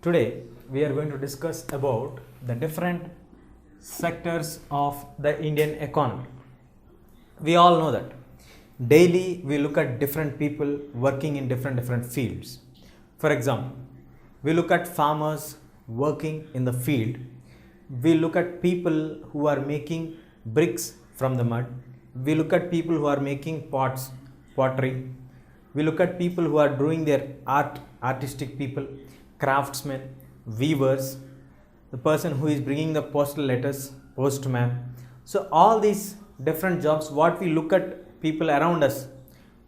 Today we are going to discuss about the different sectors of the Indian economy. We all know that daily we look at different people working in different fields. For example, we look at farmers working in the field. We look at people who are making bricks from the mud. We look at people who are making pottery. We look at people who are doing their artistic people, craftsmen, weavers, the person who is bringing the postal letters, postman. So all these different jobs, what we look at people around us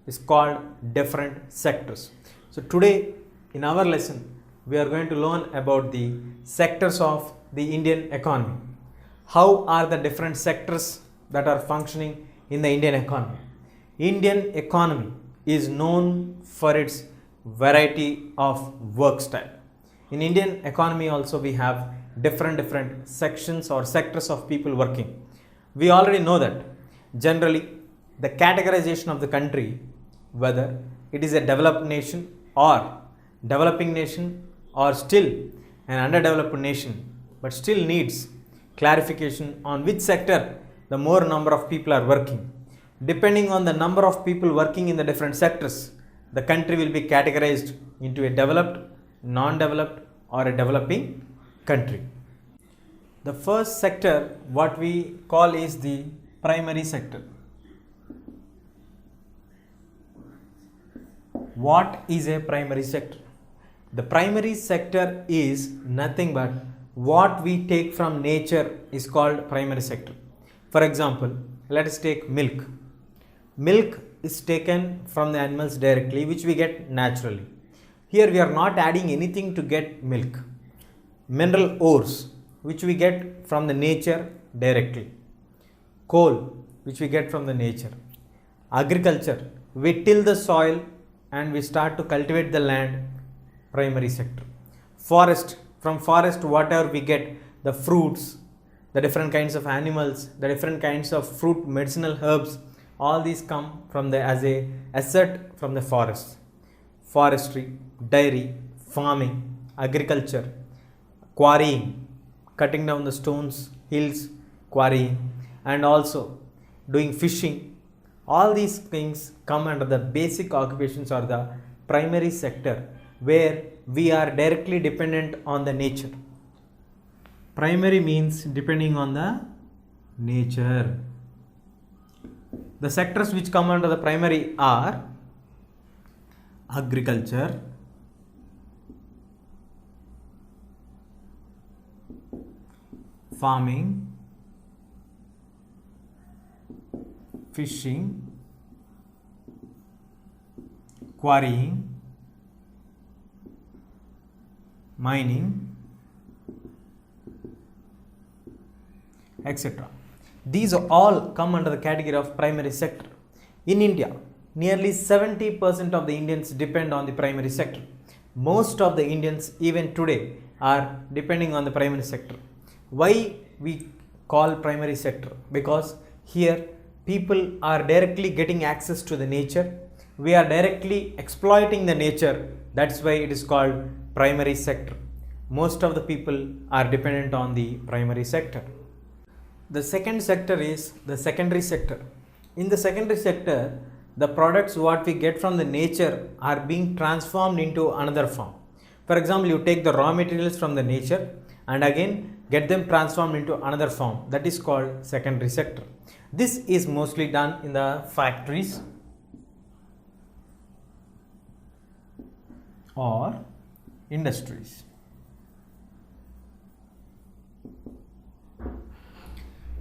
is called different sectors. So today in our lesson, we are going to learn about the sectors of the Indian economy. How are the different sectors that are functioning in the Indian economy? Indian economy is known for its variety of work style. In Indian economy also we have different sections or sectors of people working. We already know that generally the categorization of the country, whether it is a developed nation or developing nation or still an underdeveloped nation, but still needs clarification on which sector the more number of people are working. Depending on the number of people working in the different sectors, the country will be categorized into a developed, non-developed or a developing country. The first sector what we call is the primary sector. What is a primary sector? The primary sector is nothing but what we take from nature is called primary sector. For example, let us take milk. Milk is taken from the animals directly, which we get naturally. Here we are not adding anything to get milk. Mineral ores, which we get from the nature directly. Coal, which we get from the nature. Agriculture, we till the soil and we start to cultivate the land, primary sector. Forest, from forest whatever we get, the fruits, the different kinds of animals, the different kinds of fruit, medicinal herbs, all these come from the as a asset from the forest. Forestry, dairy, farming, agriculture, quarrying, cutting down the stones, hills, quarrying, and also doing fishing. All these things come under the basic occupations or the primary sector where we are directly dependent on the nature. Primary means depending on the nature. The sectors which come under the primary are agriculture, farming, fishing, quarrying, mining, etc. These all come under the category of primary sector. In India, nearly 70% of the Indians depend on the primary sector. Most of the Indians even today are depending on the primary sector. Why we call primary sector? Because here people are directly getting access to the nature. We are directly exploiting the nature. That's why it is called primary sector. Most of the people are dependent on the primary sector. The second sector is the secondary sector. In the secondary sector, the products what we get from the nature are being transformed into another form. For example, you take the raw materials from the nature and again get them transformed into another form. That is called secondary sector. This is mostly done in the factories or industries.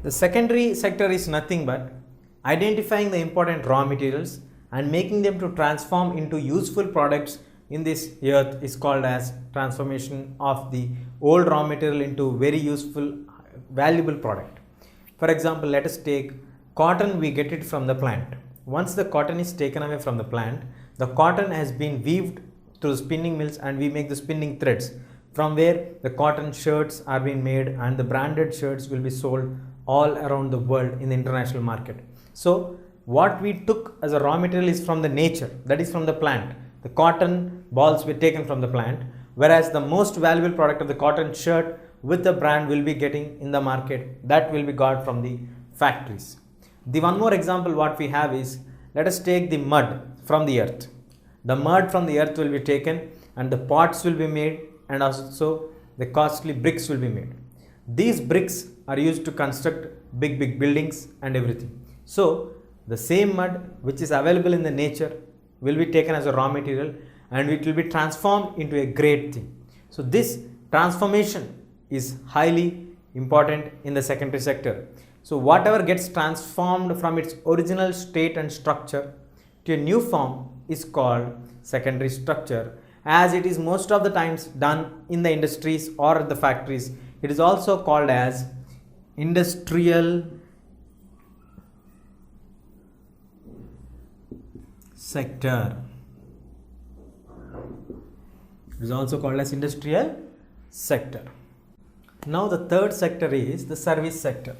The secondary sector is nothing but identifying the important raw materials and making them to transform into useful products in this earth is called as transformation of the old raw material into very useful, valuable product. For example, let us take cotton, we get it from the plant. Once the cotton is taken away from the plant, the cotton has been weaved through spinning mills and we make the spinning threads from where the cotton shirts are being made and the branded shirts will be sold all around the world in the international market. So what we took as a raw material is from the nature, that is from the plant. The cotton balls were taken from the plant. whereas the most valuable product of the cotton shirt with the brand will be getting in the market, that will be got from the factories. The one more example what we have is, let us take the mud from the earth. The mud from the earth will be taken and the pots will be made, and also the costly bricks will be made. These bricks are used to construct big buildings and everything. So the same mud which is available in the nature will be taken as a raw material and it will be transformed into a great thing. So this transformation is highly important in the secondary sector. So whatever gets transformed from its original state and structure to a new form is called secondary structure, as it is most of the times done in the industries or the factories. It is also called as industrial sector. It is also called as industrial sector. Now the third sector is the service sector.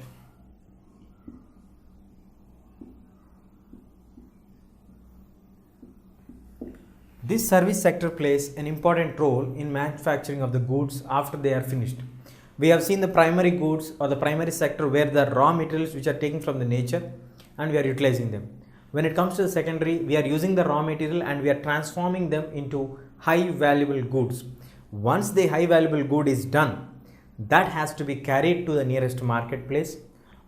This service sector plays an important role in manufacturing of the goods after they are finished. We have seen the primary goods or the primary sector where the raw materials which are taken from the nature and we are utilizing them. When it comes to the secondary, we are using the raw material and we are transforming them into high valuable goods. Once the high valuable good is done, that has to be carried to the nearest marketplace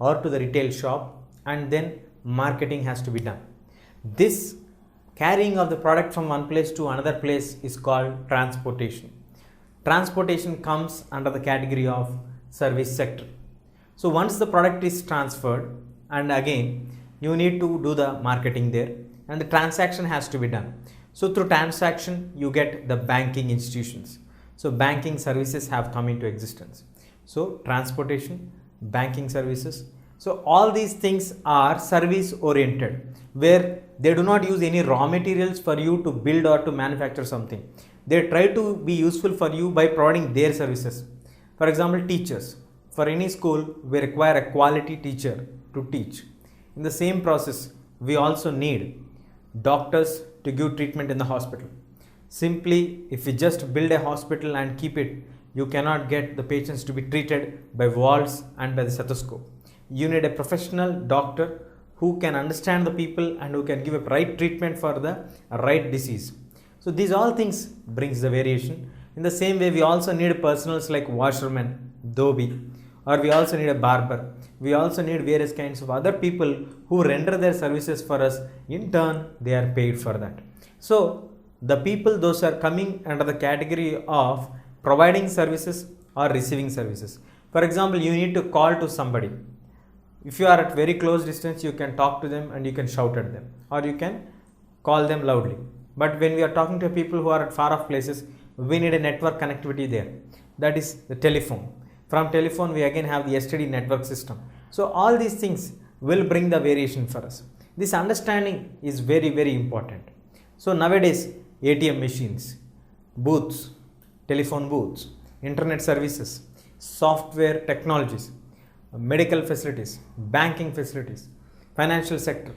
or to the retail shop, and then marketing has to be done. This carrying of the product from one place to another place is called transportation. Transportation comes under the category of service sector. So once the product is transferred, and again you need to do the marketing there, and the transaction has to be done. So through transaction you get the banking institutions. So banking services have come into existence. So transportation, banking services. So all these things are service oriented, where they do not use any raw materials for you to build or to manufacture something. They try to be useful for you by providing their services. For example, teachers. For any school, we require a quality teacher to teach. In the same process, we also need doctors to give treatment in the hospital. Simply, if we just build a hospital and keep it, you cannot get the patients to be treated by walls and by the stethoscope. You need a professional doctor who can understand the people and who can give a right treatment for the right disease. So these all things brings the variation. In the same way, we also need personals like washermen, dhobi, or we also need a barber. We also need various kinds of other people who render their services for us. In turn, they are paid for that. So the people, those are coming under the category of providing services or receiving services. For example, you need to call to somebody. If you are at very close distance, you can talk to them and you can shout at them, or you can call them loudly. But when we are talking to people who are at far off places, we need a network connectivity there. That is the telephone. From telephone, we again have the STD network system. So all these things will bring the variation for us. This understanding is very important. So nowadays, ATM machines, booths, telephone booths, internet services, software technologies, medical facilities, banking facilities, financial sector,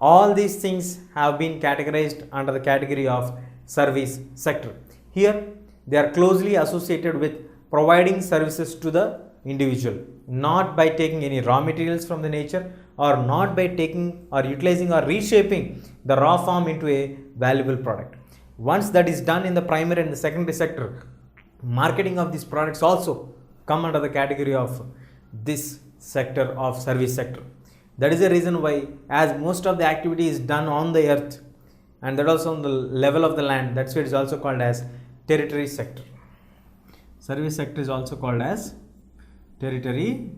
all these things have been categorized under the category of service sector. Here they are closely associated with providing services to the individual, not by taking any raw materials from the nature, or not by taking or utilizing or reshaping the raw form into a valuable product. Once that is done in the primary and the secondary sector, marketing of these products also come under the category of this sector of service sector. That is the reason why, as most of the activity is done on the earth and that also on the level of the land, that's why it is also called as territory sector. Service sector is also called as territory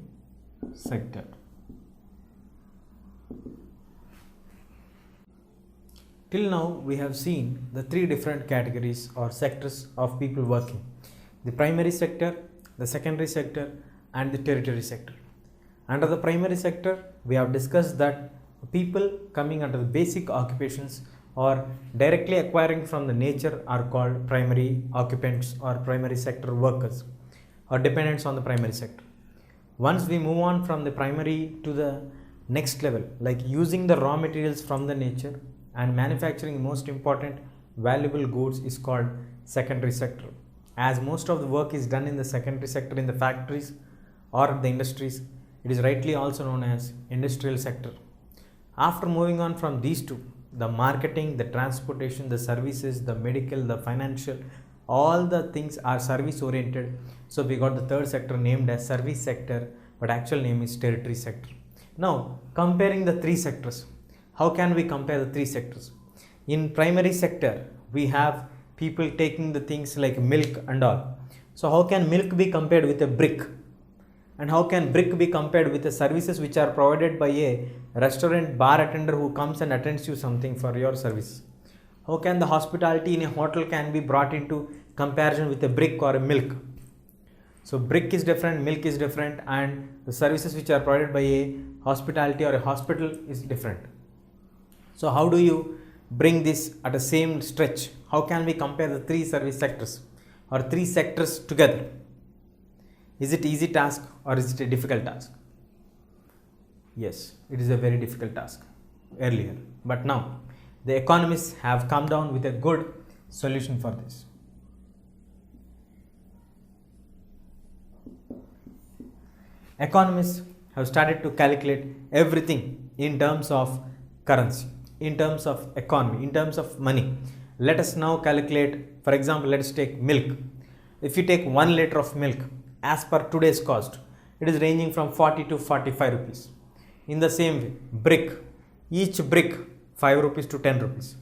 sector. Till now we have seen the three different categories or sectors of people working: the primary sector, the secondary sector, and the territory sector. Under the primary sector, we have discussed that people coming under the basic occupations or directly acquiring from the nature are called primary occupants or primary sector workers or dependents on the primary sector. Once we move on from the primary to the next level, like using the raw materials from the nature and manufacturing the most important valuable goods, is called secondary sector. as most of the work is done in the secondary sector in the factories or the industries. It is rightly also known as industrial sector. After moving on from these two, the marketing, the transportation, the services, the medical, the financial, all the things are service oriented. So we got the third sector named as service sector, but actual name is tertiary sector. Now comparing the three sectors, how can we compare the three sectors? In primary sector, we have people taking the things like milk and all. So how can milk be compared with a brick? And how can brick be compared with the services which are provided by a restaurant bar attendant who comes and attends you something for your service? How can the hospitality in a hotel can be brought into comparison with a brick or a milk? So brick is different, milk is different, and the services which are provided by a hospitality or a hospital is different. So how do you bring this at the same stretch? How can we compare the three service sectors or three sectors together? Is it easy task or is it a difficult task? Yes, it is a very difficult task earlier, but now the economists have come down with a good solution for this. Economists have started to calculate everything in terms of currency, in terms of economy, in terms of money. Let us now calculate, for example, let us take milk. If you take 1 liter of milk, as per today's cost, it is ranging from 40 to 45 rupees. In the same way, brick, each brick 5 rupees to 10 rupees.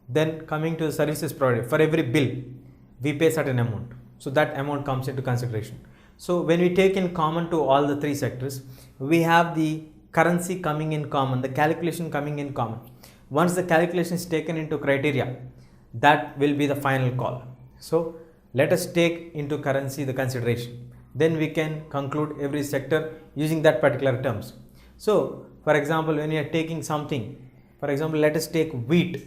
Then coming to the services provided, for every bill, we pay certain amount. So that amount comes into consideration. So when we take in common to all the three sectors, we have the currency coming in common, the calculation coming in common. Once the calculation is taken into criteria, that will be the final call. So let us take into currency the consideration. Then we can conclude every sector using that particular terms. So for example, when you are taking something, for example, let us take wheat.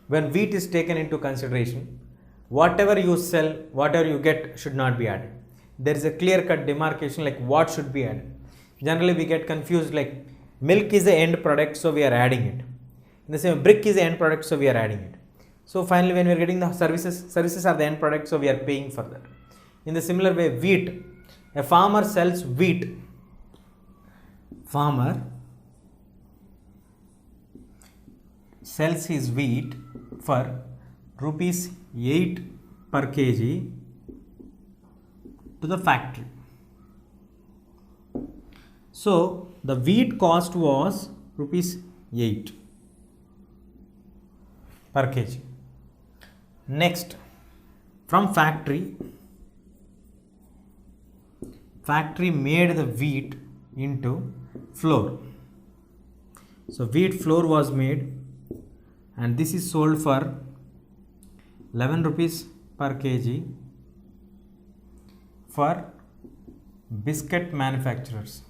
When wheat is taken into consideration, whatever you sell, whatever you get should not be added. There is a clear cut demarcation like what should be added. Generally we get confused like milk is the end product, so we are adding it. In the same, brick is the end product, so we are adding it. So finally when we are getting the services are the end product, so we are paying for that. In the similar way, wheat, a farmer sells wheat. Farmer sells his wheat for rupees 8 per kg to the factory. So the wheat cost was rupees 8 per kg. Next, from factory made the wheat into flour. So wheat flour was made and this is sold for 11 rupees per kg for biscuit manufacturers.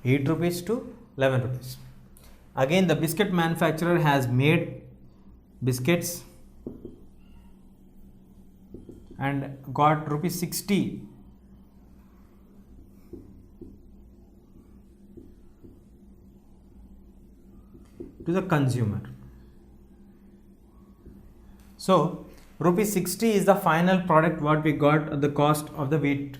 ₹8 to 11 rupees. Again, the biscuit manufacturer has made biscuits and got rupees 60 to the consumer. So rupees 60 is the final product what we got at the cost of the wheat.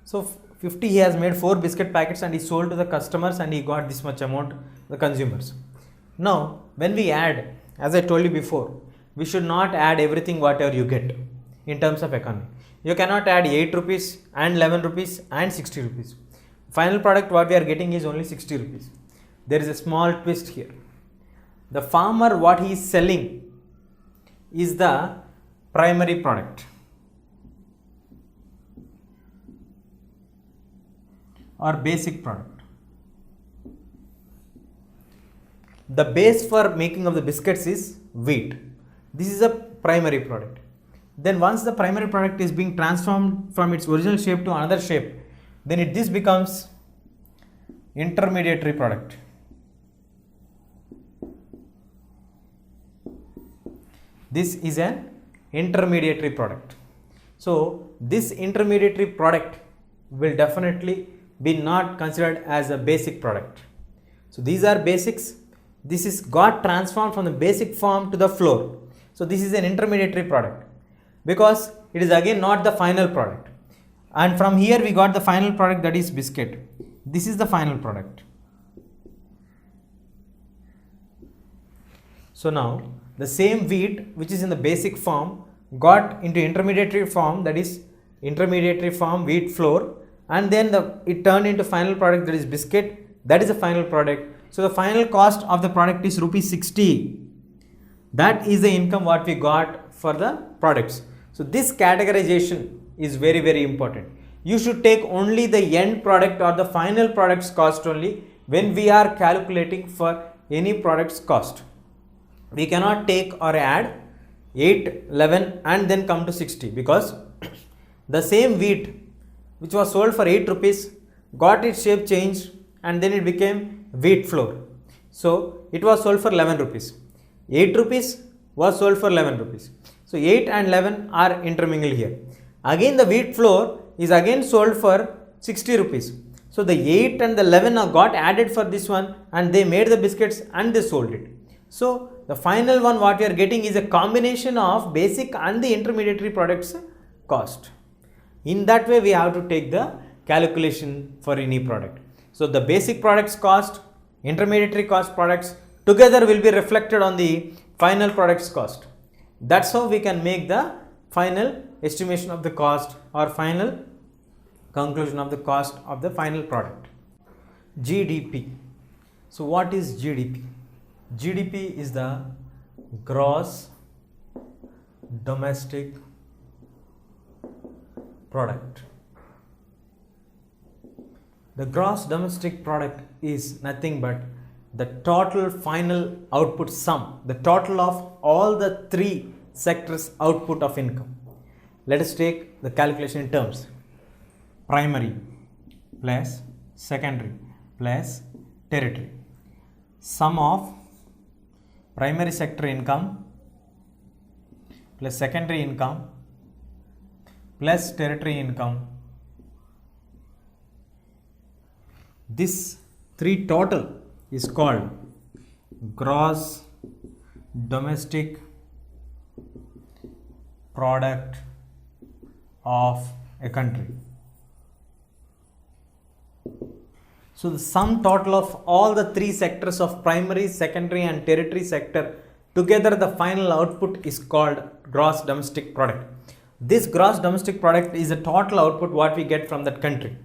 So 50 he has made 4 biscuit packets and he sold to the customers and he got this much amount the consumers. Now when we add, as I told you before, we should not add everything whatever you get in terms of economy. You cannot add 8 rupees and 11 rupees and 60 rupees. Final product what we are getting is only 60 rupees. There is a small twist here. The farmer what he is selling is the primary product or basic product. The base for making of the biscuits is wheat. This is a primary product. Then once the primary product is being transformed from its original shape to another shape, then this becomes intermediary product. This is an intermediary product. So this intermediary product will definitely be not considered as a basic product. So these are basics. this is got transformed from the basic form to the flour. So this is an intermediary product because it is again not the final product. And from here we got the final product, that is biscuit. This is the final product. So now the same wheat which is in the basic form got into intermediary form, that is intermediary form wheat flour, and then it turned into final product, that is biscuit. That is the final product. So the final cost of the product is ₹60. That is the income what we got for the products. So this categorization is very, very important. You should take only the end product or the final product's cost only when we are calculating for any product's cost. We cannot take or add 8, 11 and then come to 60, because the same wheat which was sold for 8 rupees got its shape changed and then it became wheat flour. So it was sold for 11 rupees. 8 rupees was sold for 11 rupees. So 8 and 11 are intermingled here. Again the wheat flour is again sold for 60 rupees. So the 8 and the 11 are got added for this one and they made the biscuits and they sold it. So the final one what we are getting is a combination of basic and the intermediary products cost. In that way we have to take the calculation for any product. So the basic products cost, intermediary cost products together will be reflected on the final products cost. That's how we can make the final estimation of the cost or final conclusion of the cost of the final product. GDP. So what is GDP? GDP is the gross domestic product. The gross domestic product is nothing but the total final output sum, the total of all the three sectors output of income. Let us take the calculation in terms: primary plus secondary plus tertiary. Sum of primary sector income plus secondary income plus tertiary income. This three total is called gross domestic product of a country. So the sum total of all the three sectors of primary, secondary and tertiary sector together, the final output is called gross domestic product. This gross domestic product is the total output what we get from that country.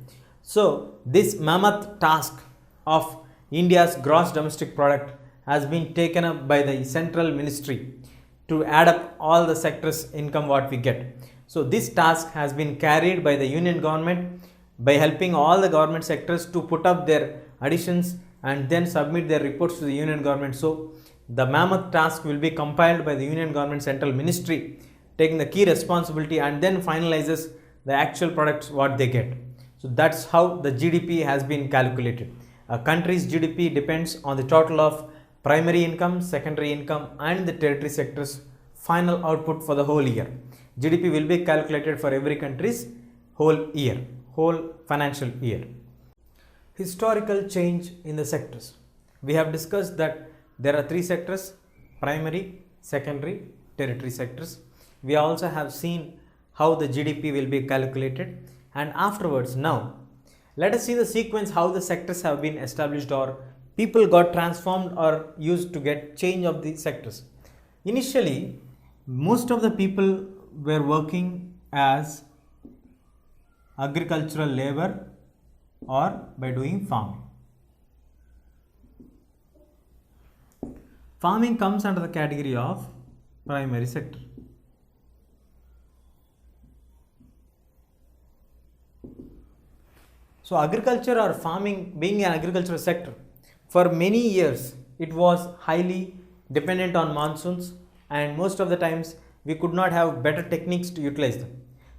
So this mammoth task of India's gross domestic product has been taken up by the central ministry to add up all the sectors income what we get. So this task has been carried by the union government by helping all the government sectors to put up their additions and then submit their reports to the union government. So the mammoth task will be compiled by the union government central ministry, taking the key responsibility and then finalizes the actual products what they get. So that's how the GDP has been calculated. A country's GDP depends on the total of primary income, secondary income and the tertiary sector's final output for the whole year. GDP will be calculated for every country's whole year, whole financial year. Historical change in the sectors. We have discussed that there are three sectors: primary, secondary, tertiary sectors. We also have seen how the GDP will be calculated, and afterwards now let us see the sequence how the sectors have been established or people got transformed or used to get change of the sectors. Initially, most of the people were working as agricultural labor or by doing farming. Farming comes under the category of primary sector. So agriculture or farming, being an agricultural sector, for many years it was highly dependent on monsoons, and most of the times we could not have better techniques to utilize them.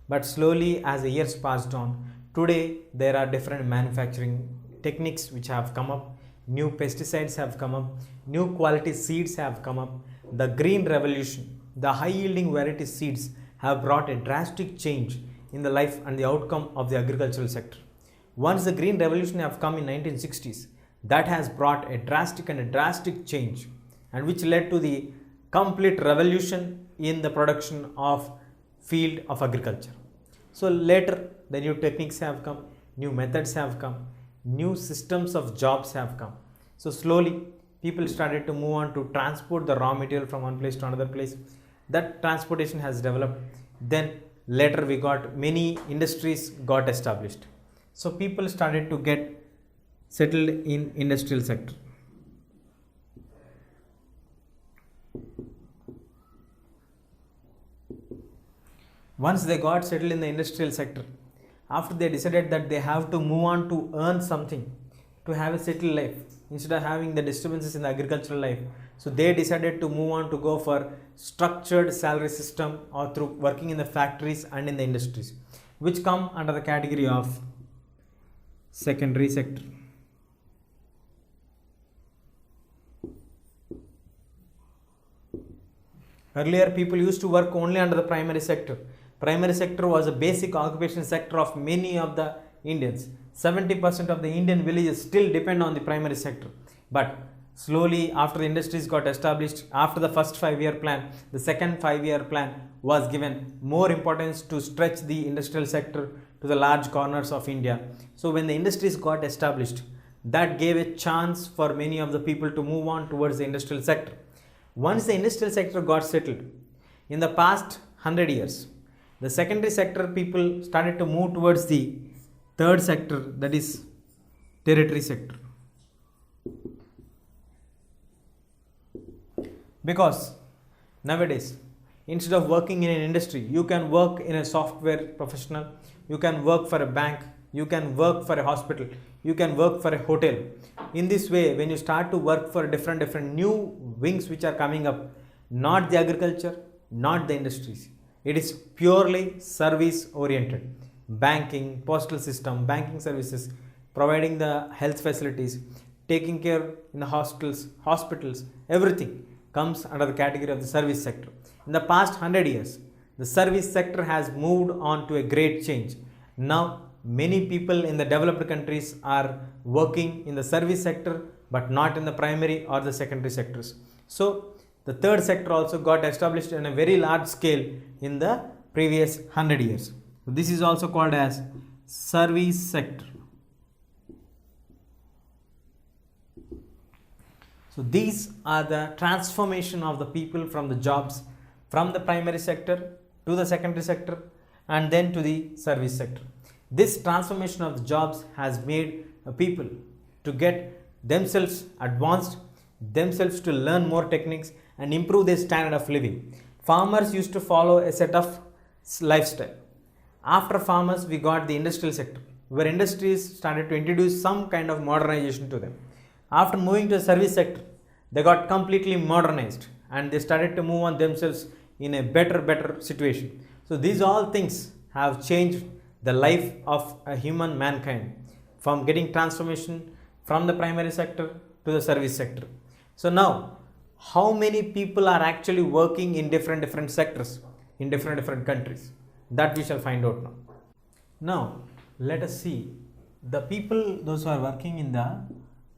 But slowly as the years passed on, today there are different manufacturing techniques which have come up, new pesticides have come up, new quality seeds have come up. The green revolution, the high yielding variety seeds have brought a drastic change in the life and the outcome of the agricultural sector. Once the green revolution have come in 1960s, that has brought a drastic change, and which led to the complete revolution in the production of field of agriculture. So later the new techniques have come, new methods have come, new systems of jobs have come. So slowly people started to move on to transport the raw material from one place to another place. That transportation has developed. Then later we got many industries got established. So people started to get settled in industrial sector. Once they got settled in the industrial sector, after they decided that they have to move on to earn something, to have a settled life instead of having the disturbances in the agricultural life, so they decided to move on to go for structured salary system or through working in the factories and in the industries, which come under the category of secondary sector. Earlier people used to work only under the primary sector. Primary sector was a basic occupation sector of many of the Indians. 70% of the Indian villages still depend on the primary sector. But slowly after the industries got established, after the first 5-year plan, the second 5-year plan was given more importance to stretch the industrial sector to the large corners of India. So when the industries got established, that gave a chance for many of the people to move on towards the industrial sector. Once the industrial sector got settled, in the past 100 years, the secondary sector people started to move towards the third sector, that is tertiary sector. Because nowadays, instead of working in an industry, you can work in a software professional, you can work for a bank, you can work for a hospital, you can work for a hotel. In this way, when you start to work for different new wings which are coming up, not the agriculture, not the industries, it is purely service oriented. Banking, postal system, banking services, providing the health facilities, taking care in the hospitals, everything comes under the category of the service sector. In the past 100 years, the service sector has moved on to a great change. Now, many people in the developed countries are working in the service sector, but not in the primary or the secondary sectors. So, the third sector also got established on a very large scale in the previous 100 years. So this is also called as service sector. So these are the transformation of the people from the jobs from the primary sector to the secondary sector and then to the service sector. This transformation of the jobs has made people to get themselves advanced, themselves to learn more techniques and improve their standard of living. Farmers used to follow a set of lifestyle. After farmers, we got the industrial sector, where industries started to introduce some kind of modernization to them. After moving to the service sector, they got completely modernized and they started to move on themselves in a better situation. So these all things have changed the life of a human mankind from getting transformation from the primary sector to the service sector. So now, how many people are actually working in different sectors in different countries? That we shall find out now. Now, let us see the people, those who are working in the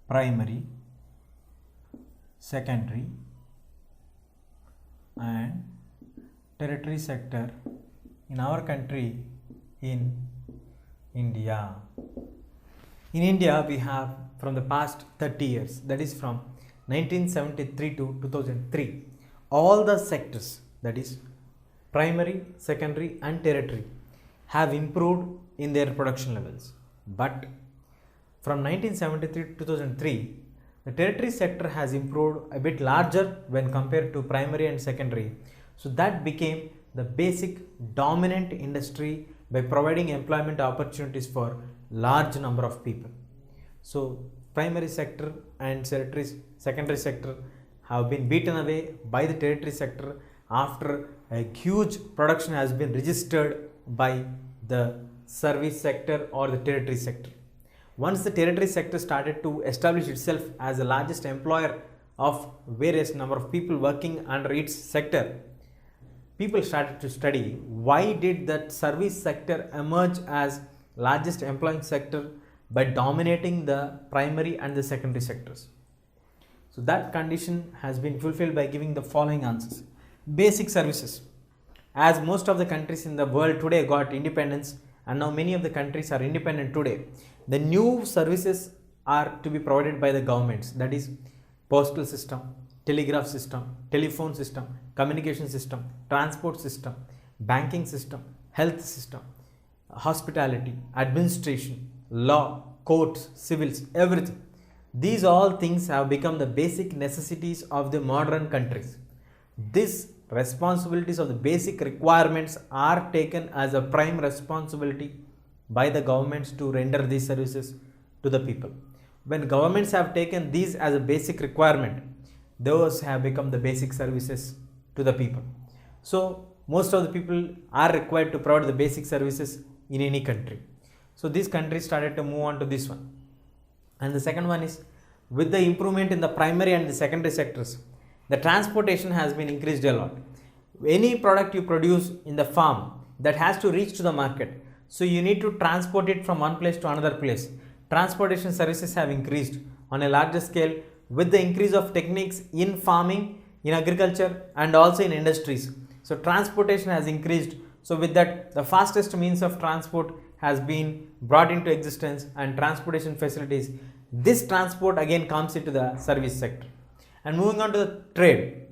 primary, secondary and tertiary sector in our country in India. In India, we have from the past 30 years, that is from 1973 to 2003, all the sectors, that is primary, secondary and tertiary, have improved in their production levels. But from 1973 to 2003, the tertiary sector has improved a bit larger when compared to primary and secondary. So that became the basic dominant industry by providing employment opportunities for large number of people. So primary sector and secondary sector have been beaten away by the tertiary sector after a huge production has been registered by the service sector or the tertiary sector. Once the tertiary sector started to establish itself as the largest employer of various number of people working under its sector, people started to study why did that service sector emerge as largest employing sector by dominating the primary and the secondary sectors. So that condition has been fulfilled by giving the following answers. Basic services. As most of the countries in the world today got independence, and now many of the countries are independent today, the new services are to be provided by the governments, that is postal system, telegraph system, telephone system, communication system, transport system, banking system, health system, hospitality, administration, law, courts, civils, everything. These all things have become the basic necessities of the modern countries. These responsibilities of the basic requirements are taken as a prime responsibility by the governments to render these services to the people. When governments have taken these as a basic requirement, those have become the basic services to the people. So most of the people are required to provide the basic services in any country. So these countries started to move on to this one. And the second one is, with the improvement in the primary and the secondary sectors, the transportation has been increased a lot. Any product you produce in the farm that has to reach to the market, so you need to transport it from one place to another place. Transportation services have increased on a larger scale with the increase of techniques in farming, in agriculture, and also in industries. So transportation has increased. So with that, the fastest means of transport has been brought into existence, and transportation facilities. This transport again comes into the service sector. And moving on to the trade.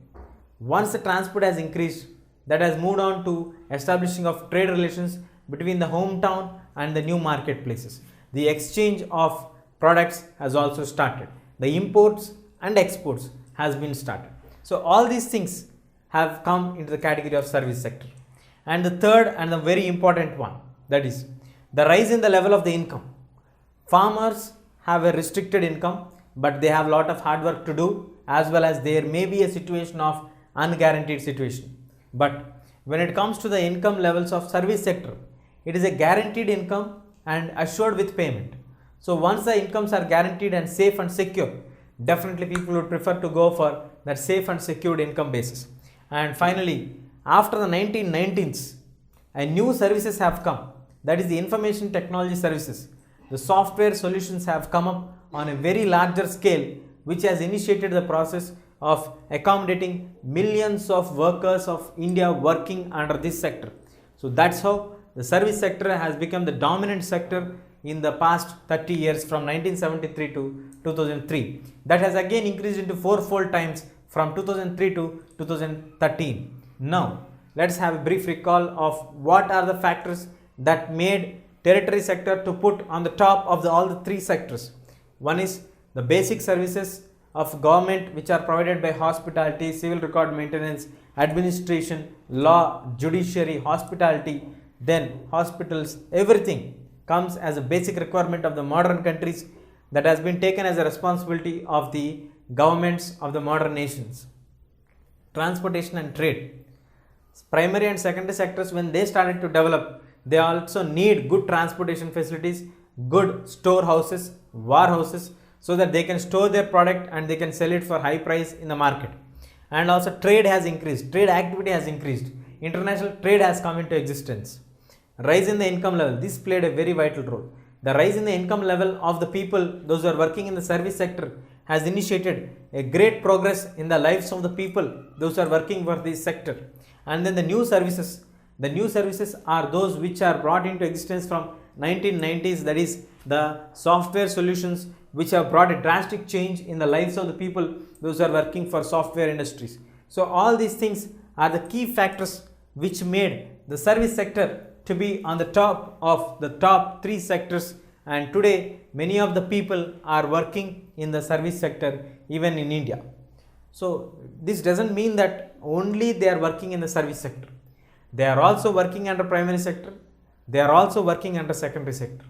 Once the transport has increased, that has moved on to establishing of trade relations between the hometown and the new marketplaces. The exchange of products has also started. The imports and exports has been started. So all these things have come into the category of service sector. And the third and the very important one, that is the rise in the level of the income. Farmers have a restricted income, but they have a lot of hard work to do, as well as there may be a situation of unguaranteed situation. But when it comes to the income levels of service sector, it is a guaranteed income and assured with payment. So once the incomes are guaranteed and safe and secure, definitely people would prefer to go for that safe and secured income basis. And finally, after the 1990s, new services have come, that is the information technology services. The software solutions have come up on a very larger scale, which has initiated the process of accommodating millions of workers of India working under this sector. So that's how the service sector has become the dominant sector in the past 30 years from 1973 to 2003. That has again increased into fourfold times from 2003 to 2013. Now, let's have a brief recall of what are the factors that made territory sector to put on the top of all the three sectors. One is the basic services of government, which are provided by hospitality, civil record maintenance, administration, law, judiciary, hospitality, then hospitals. Everything comes as a basic requirement of the modern countries that has been taken as a responsibility of the governments of the modern nations. Transportation and trade. Primary and secondary sectors, when they started to develop, they also need good transportation facilities, good storehouses, warehouses, so that they can store their product and they can sell it for high price in the market. And also trade has increased, trade activity has increased, international trade has come into existence. Rise in the income level, this played a very vital role. The rise in the income level of the people, those who are working in the service sector, has initiated a great progress in the lives of the people, those who are working for this sector. And then the new services are those which are brought into existence from 1990s, that is the software solutions, which have brought a drastic change in the lives of the people, those who are working for software industries. So all these things are the key factors which made the service sector to be on the top of the top three sectors, and today many of the people are working in the service sector even in India. So this doesn't mean that only they are working in the service sector. They are also working under primary sector. They are also working under secondary sector.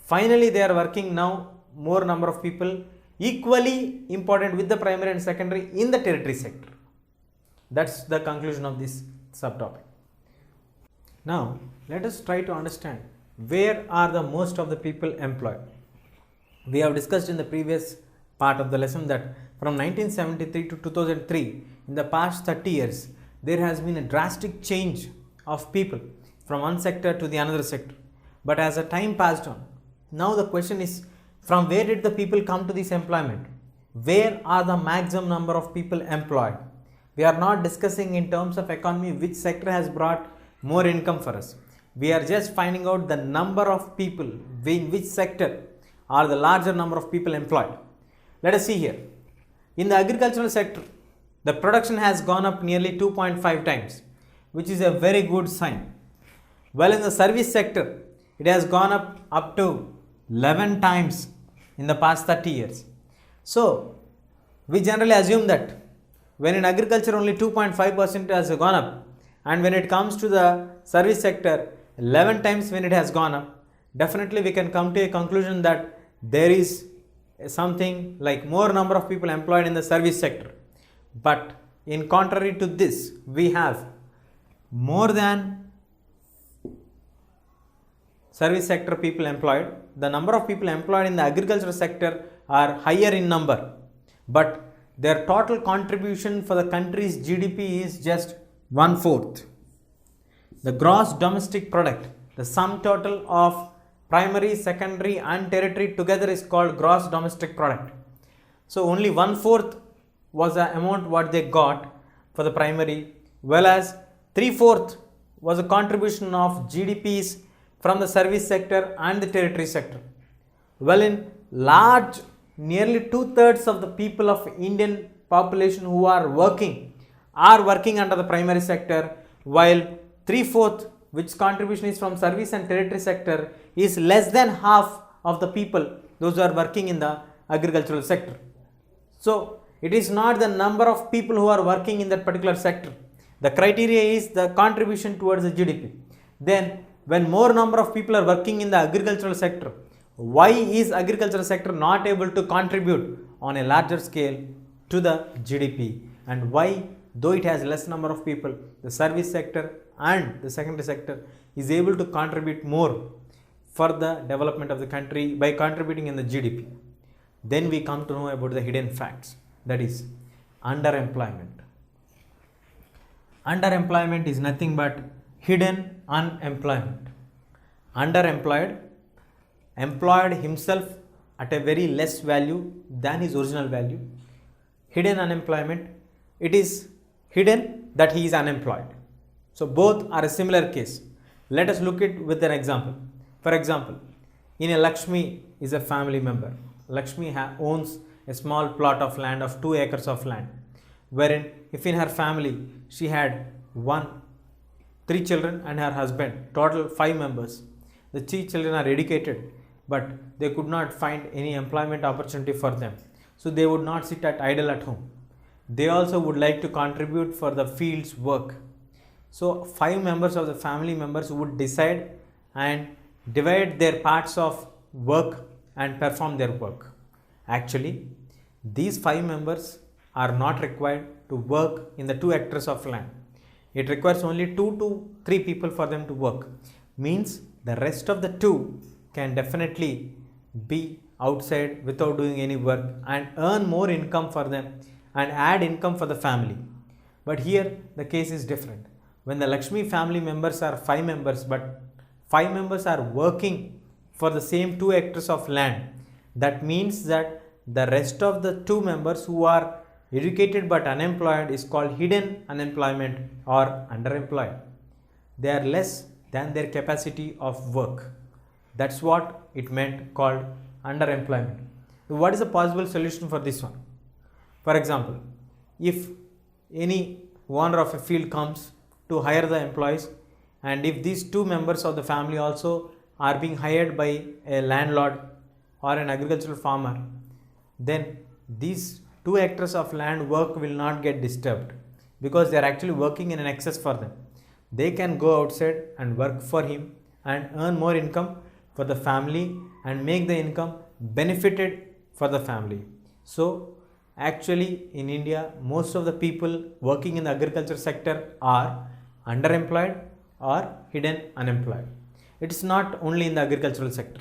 Finally, they are working now, more number of people equally important with the primary and secondary in the tertiary sector. That's the conclusion of this subtopic. Now, let us try to understand where are the most of the people employed. We have discussed in the previous part of the lesson that from 1973 to 2003, in the past 30 years, there has been a drastic change of people from one sector to the another sector. But as the time passed on, Now the question is, from where did the people come to this employment? Where are the maximum number of people employed? We are not discussing in terms of economy which sector has brought more income for us. We are just finding out the number of people in which sector are the larger number of people employed. Let us see here. In the agricultural sector, the production has gone up nearly 2.5 times, which is a very good sign. Well, in the service sector, it has gone up to 11 times in the past 30 years. So, we generally assume that when in agriculture only 2.5% has gone up, and when it comes to the service sector 11 times when it has gone up, definitely we can come to a conclusion that there is something like more number of people employed in the service sector. But in contrary to this, we have more than service sector people employed. The number of people employed in the agricultural sector are higher in number, but their total contribution for the country's GDP is just 1/4. The gross domestic product, the sum total of primary, secondary and tertiary together is called gross domestic product. So only 1/4 was the amount what they got for the primary, whereas 3/4 was a contribution of GDPs from the service sector and the tertiary sector. Well, in large, nearly 2/3 of the people of Indian population who are working under the primary sector, while 3/4 which contribution is from service and tertiary sector is less than half of the people those who are working in the agricultural sector. So it is not the number of people who are working in that particular sector. The criteria is the contribution towards the GDP. Then when more number of people are working in the agricultural sector, why is agricultural sector not able to contribute on a larger scale to the GDP, and why, though it has less number of people, the service sector and the secondary sector is able to contribute more for the development of the country by contributing in the GDP? Then we come to know about the hidden facts, that is underemployment. Underemployment is nothing but hidden unemployment. Underemployed, employed himself at a very less value than his original value. Hidden unemployment, it is hidden that he is unemployed. So both are a similar case. Let us look at with an example. For example, in a Lakshmi is a family member. Lakshmi owns a small plot of land of 2 acres of land, wherein if in her family she had 3 children and her husband, total 5 members. The 3 children are educated, but they could not find any employment opportunity for them. So they would not sit idle at home. They also would like to contribute for the field's work. So 5 members of the family members would decide and divide their parts of work and perform their work. Actually, these 5 members are not required to work in the 2 hectares of land. It requires only 2 to 3 people for them to work. Means the rest of the 2 can definitely be outside without doing any work and earn more income for them and add income for the family. But here the case is different. When the Lakshmi family members are 5 members, but 5 members are working for the same 2 hectares of land, that means that the rest of the 2 members who are educated but unemployed is called hidden unemployment or underemployed. They are less than their capacity of work. That's what it meant called underemployment. So what is the possible solution for this one? For example, if any owner of a field comes to hire the employees, and if these 2 members of the family also are being hired by a landlord or an agricultural farmer, then these 2 hectares of land work will not get disturbed because they are actually working in an excess for them. They can go outside and work for him and earn more income for the family and make the income benefited for the family. So actually in India, most of the people working in the agriculture sector are underemployed or hidden unemployed. It is not only in the agricultural sector.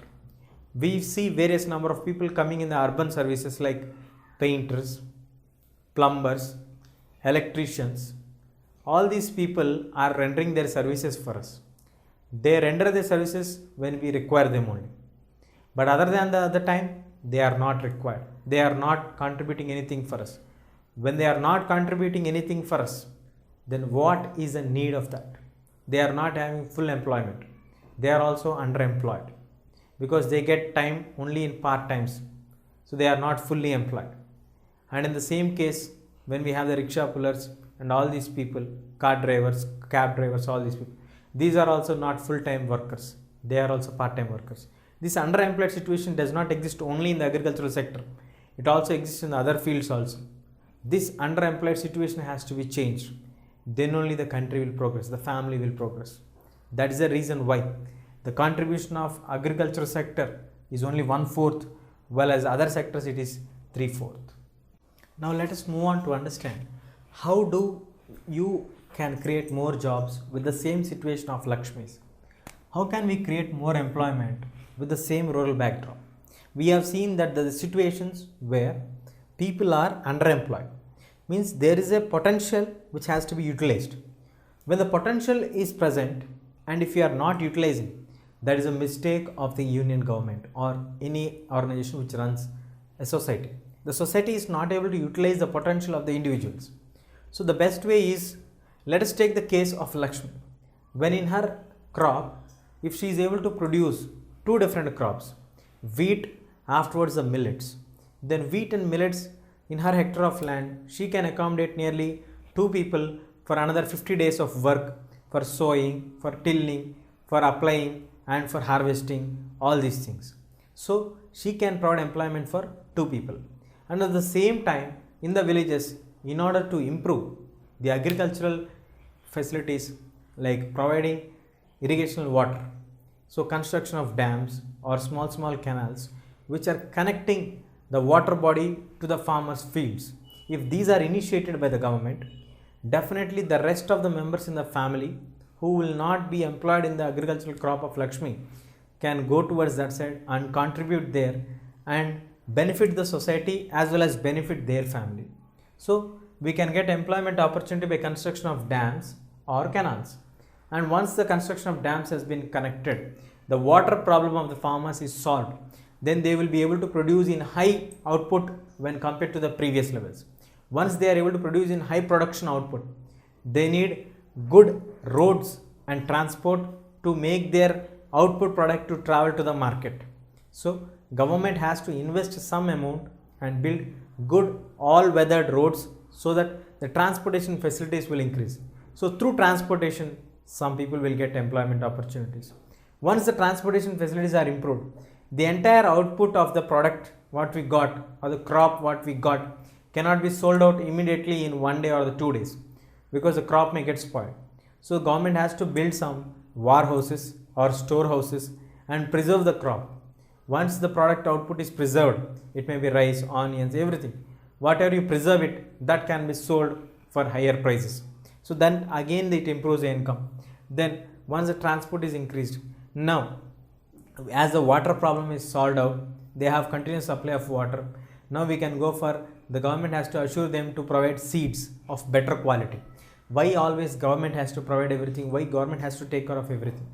We see various number of people coming in the urban services like painters, plumbers, electricians. All these people are rendering their services for us. They render their services when we require them only. But other than the other time, they are not required. They are not contributing anything for us. When they are not contributing anything for us, then what is the need of that? They are not having full employment. They are also underemployed because they get time only in part times. So they are not fully employed. And in the same case, when we have the rickshaw pullers and all these people, car drivers, cab drivers, all these people, these are also not full-time workers. They are also part-time workers. This underemployed situation does not exist only in the agricultural sector. It also exists in other fields also. This underemployed situation has to be changed. Then only the country will progress, the family will progress. That is the reason why the contribution of agriculture sector is only 1/4, while as other sectors it is 3/4. Now let us move on to understand how do you can create more jobs with the same situation of Lakshmis. How can we create more employment with the same rural backdrop? We have seen that the situations where people are underemployed means there is a potential which has to be utilized. When the potential is present and if you are not utilizing, that is a mistake of the union government or any organization which runs a society. The society is not able to utilize the potential of the individuals. So the best way is, let us take the case of Lakshmi. When in her crop, if she is able to produce 2 different crops, wheat, afterwards the millets, then wheat and millets in her hectare of land, she can accommodate nearly 2 people for another 50 days of work for sowing, for tilling, for applying and for harvesting, all these things. So she can provide employment for 2 people. And at the same time, in the villages, in order to improve the agricultural facilities like providing irrigational water, so construction of dams or small canals which are connecting the water body to the farmers' fields, if these are initiated by the government, definitely the rest of the members in the family who will not be employed in the agricultural crop of Lakshmi can go towards that side and contribute there and benefit the society as well as benefit their family. So we can get employment opportunity by construction of dams or canals. And once the construction of dams has been connected, the water problem of the farmers is solved. Then they will be able to produce in high output when compared to the previous levels. Once they are able to produce in high production output, they need good roads and transport to make their output product to travel to the market. So government has to invest some amount and build good all weathered roads so that the transportation facilities will increase. So through transportation, some people will get employment opportunities. Once the transportation facilities are improved, the entire output of the product what we got or the crop what we got cannot be sold out immediately in 1 day or the 2 days because the crop may get spoiled. So government has to build some warehouses or storehouses and preserve the crop. Once the product output is preserved, it may be rice, onions, everything. Whatever you preserve it, that can be sold for higher prices. So then again it improves the income. Then once the transport is increased, now as the water problem is solved out, they have continuous supply of water. Now we can go for, the government has to assure them to provide seeds of better quality. Why always government has to provide everything? Why government has to take care of everything?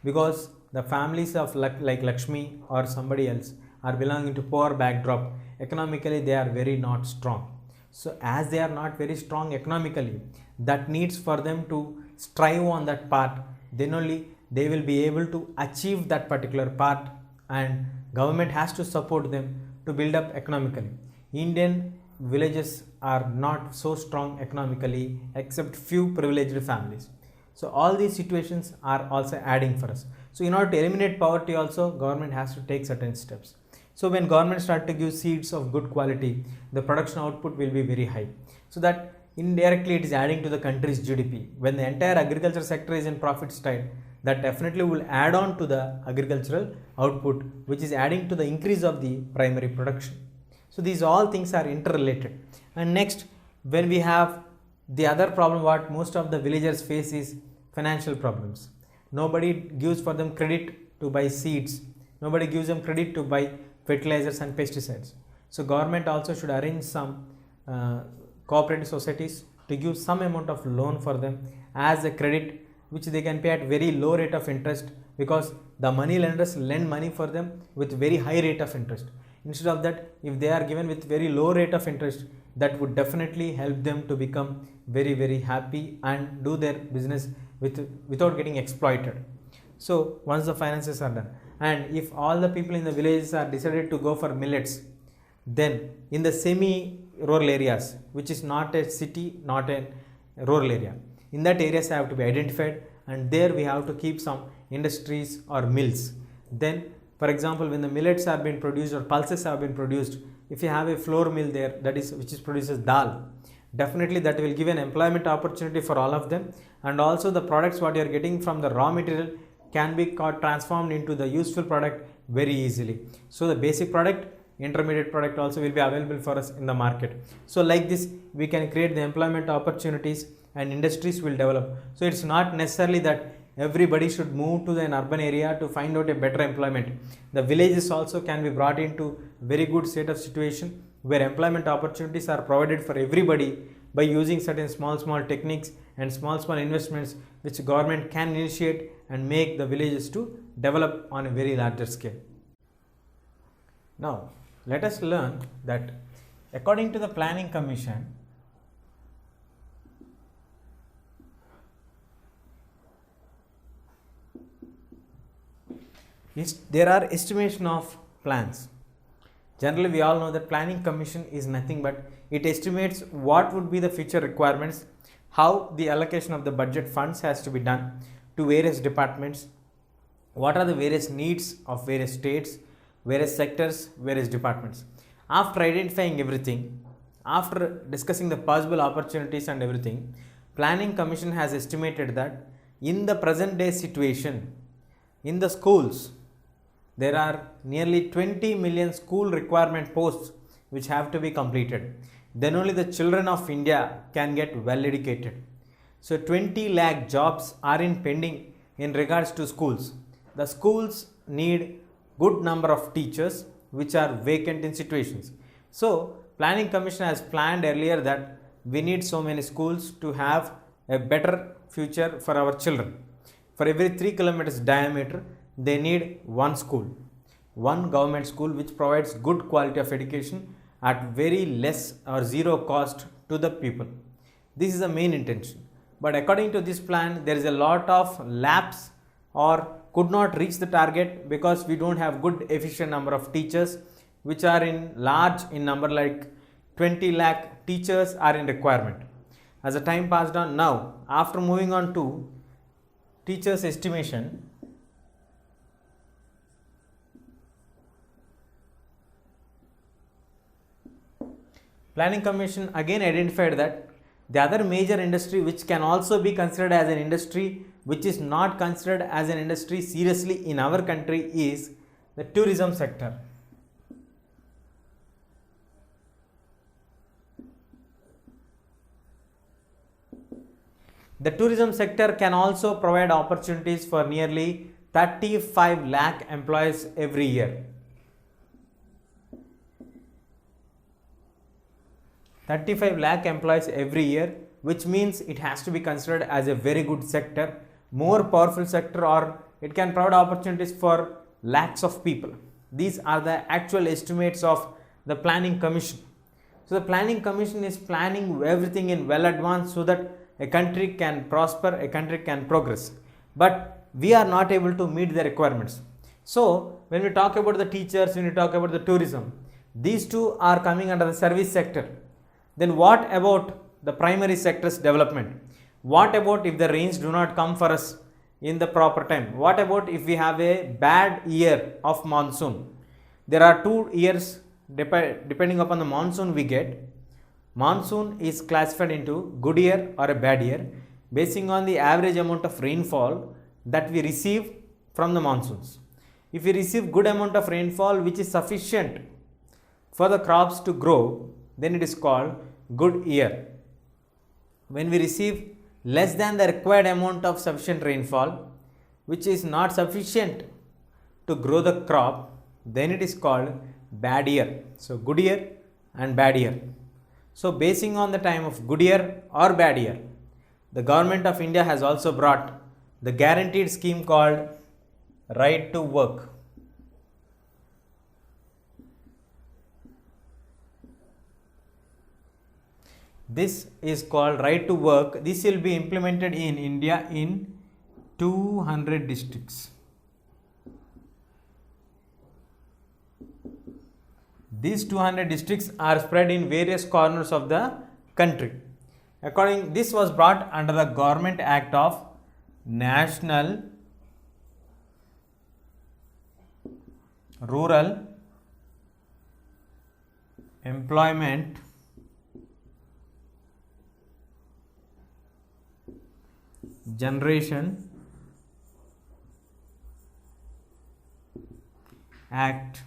Because the families of like Lakshmi or somebody else are belonging to poor backdrop. Economically they are very not strong. So as they are not very strong economically, that needs for them to strive on that part, then only they will be able to achieve that particular part, and government has to support them to build up economically. Indian villages are not so strong economically except few privileged families. So all these situations are also adding for us. So in order to eliminate poverty also, government has to take certain steps. So when government start to give seeds of good quality, the production output will be very high. So that indirectly it is adding to the country's GDP. When the entire agriculture sector is in profit side, that definitely will add on to the agricultural output, which is adding to the increase of the primary production. So these all things are interrelated. And next, when we have the other problem what most of the villagers face is financial problems. Nobody gives for them credit to buy seeds. Nobody gives them credit to buy fertilizers and pesticides. So government also should arrange some cooperative societies to give some amount of loan for them as a credit, which they can pay at very low rate of interest because the money lenders lend money for them with very high rate of interest. Instead of that, if they are given with very low rate of interest, that would definitely help them to become very happy and do their business without getting exploited. So once the finances are done, and if all the people in the villages are decided to go for millets, then in the semi rural areas, which is not a city, not a rural area, in that areas have to be identified, and there we have to keep some industries or mills. Then for example, when the millets have been produced or pulses have been produced, if you have a flour mill there, that is which is produces dal, definitely that will give an employment opportunity for all of them, and also the products what you are getting from the raw material can be transformed into the useful product very easily. So the basic product, intermediate product also will be available for us in the market. So like this we can create the employment opportunities and industries will develop. So it's not necessarily that everybody should move to an urban area to find out a better employment. The villages also can be brought into very good state of situation where employment opportunities are provided for everybody by using certain small techniques and small investments which government can initiate and make the villages to develop on a very larger scale. Now let us learn that according to the Planning Commission, there are estimation of plans. Generally we all know that Planning Commission is nothing but it estimates what would be the future requirements, how the allocation of the budget funds has to be done to various departments, what are the various needs of various states, various sectors, various departments. After identifying everything, after discussing the possible opportunities and everything, Planning Commission has estimated that in the present day situation, in the schools, there are nearly 20 million school requirement posts which have to be completed. Then only the children of India can get well educated. So 20 lakh jobs are in pending in regards to schools. The schools need good number of teachers which are vacant in situations. So Planning Commission has planned earlier that we need so many schools to have a better future for our children. For every 3 kilometers diameter, they need one school, one government school which provides good quality of education at very less or zero cost to the people. This is the main intention. But according to this plan, there is a lot of lapse or could not reach the target because we don't have good efficient number of teachers which are in large in number, like 20 lakh teachers are in requirement. As the time passed on, now after moving on to teachers estimation, Planning Commission again identified that the other major industry which can also be considered as an industry which is not considered as an industry seriously in our country is the tourism sector. The tourism sector can also provide opportunities for nearly 35 lakh employees every year. 35 lakh employees every year, which means it has to be considered as a very good sector, more powerful sector, or it can provide opportunities for lakhs of people. These are the actual estimates of the Planning Commission. So the Planning Commission is planning everything in well advance so that a country can prosper, a country can progress. But we are not able to meet the requirements. So when we talk about the teachers, when we talk about the tourism, these two are coming under the service sector. Then what about the primary sector's development? What about if the rains do not come for us in the proper time? What about if we have a bad year of monsoon? There are 2 years depending upon the monsoon we get. Monsoon is classified into good year or a bad year basing on the average amount of rainfall that we receive from the monsoons. If we receive good amount of rainfall which is sufficient for the crops to grow, then it is called good year. When we receive less than the required amount of sufficient rainfall which is not sufficient to grow the crop, then it is called bad year. So good year and bad year. So basing on the time of good year or bad year, the government of India has also brought the guaranteed scheme called right to work. This is called right to work. This will be implemented in India in 200 districts. These 200 districts are spread in various corners of the country. This was brought under the Government Act of National Rural Employment Generation Act.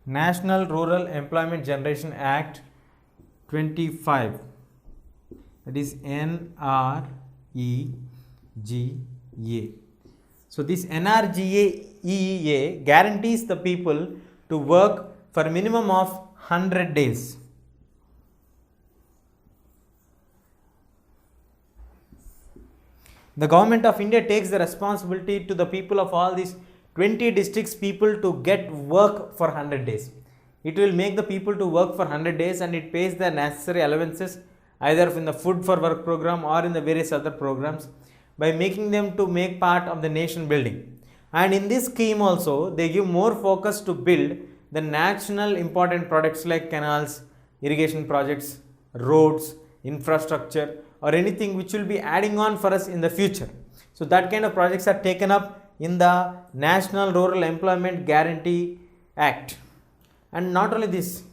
National Rural Employment Generation Act 25, that is NREGA. So this NREGA guarantees the people to work for a minimum of 100 days. The government of India takes the responsibility to the people of all these 20 districts people to get work for 100 days. It will make the people to work for 100 days and it pays the necessary allowances either in the food for work program or in the various other programs by making them to make part of the nation building. And in this scheme also they give more focus to build the national important products like canals, irrigation projects, roads, infrastructure or anything which will be adding on for us in the future. So that kind of projects are taken up in the National Rural Employment Guarantee Act. And not only this,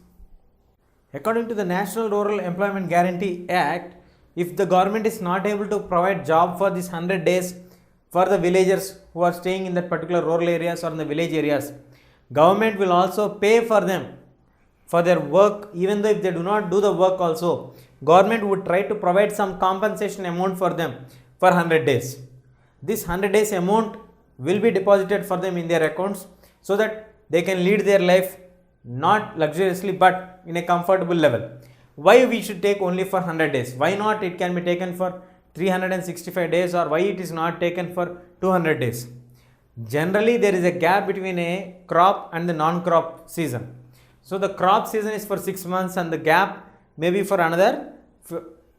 according to the National Rural Employment Guarantee Act, if the government is not able to provide job for these 100 days for the villagers who are staying in that particular rural areas or in the village areas, government will also pay for them for their work. Even though if they do not do the work also, government would try to provide some compensation amount for them for 100 days. This 100 days amount will be deposited for them in their accounts so that they can lead their life not luxuriously but in a comfortable level. Why we should take only for 100 days? Why not it can be taken for 365 days or why it is not taken for 200 days? Generally there is a gap between a crop and the non-crop season. So the crop season is for 6 months and the gap may be for another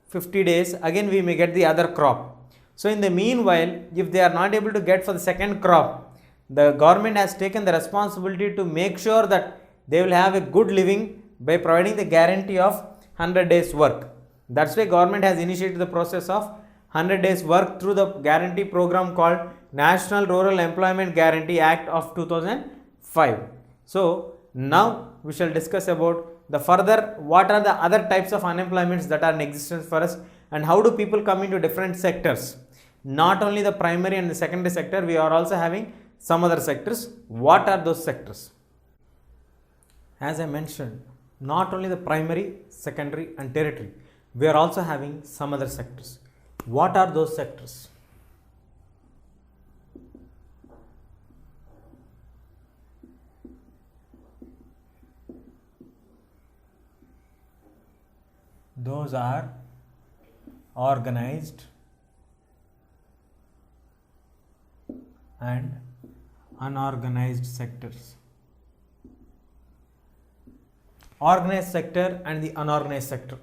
50 days, again we may get the other crop. So in the meanwhile, if they are not able to get for the second crop, the government has taken the responsibility to make sure that they will have a good living by providing the guarantee of 100 days work. That's why government has initiated the process of 100 days work through the guarantee program called National Rural Employment Guarantee Act of 2005. So now we shall discuss about the further what are the other types of unemployments that are in existence for us and how do people come into different sectors. Not only the primary and the secondary sector, we are also having some other sectors. What are those sectors? As I mentioned, not only the primary, secondary and tertiary, we are also having some other sectors. What are those sectors? Those are organized and unorganized sectors. Organized sector and the unorganized sector.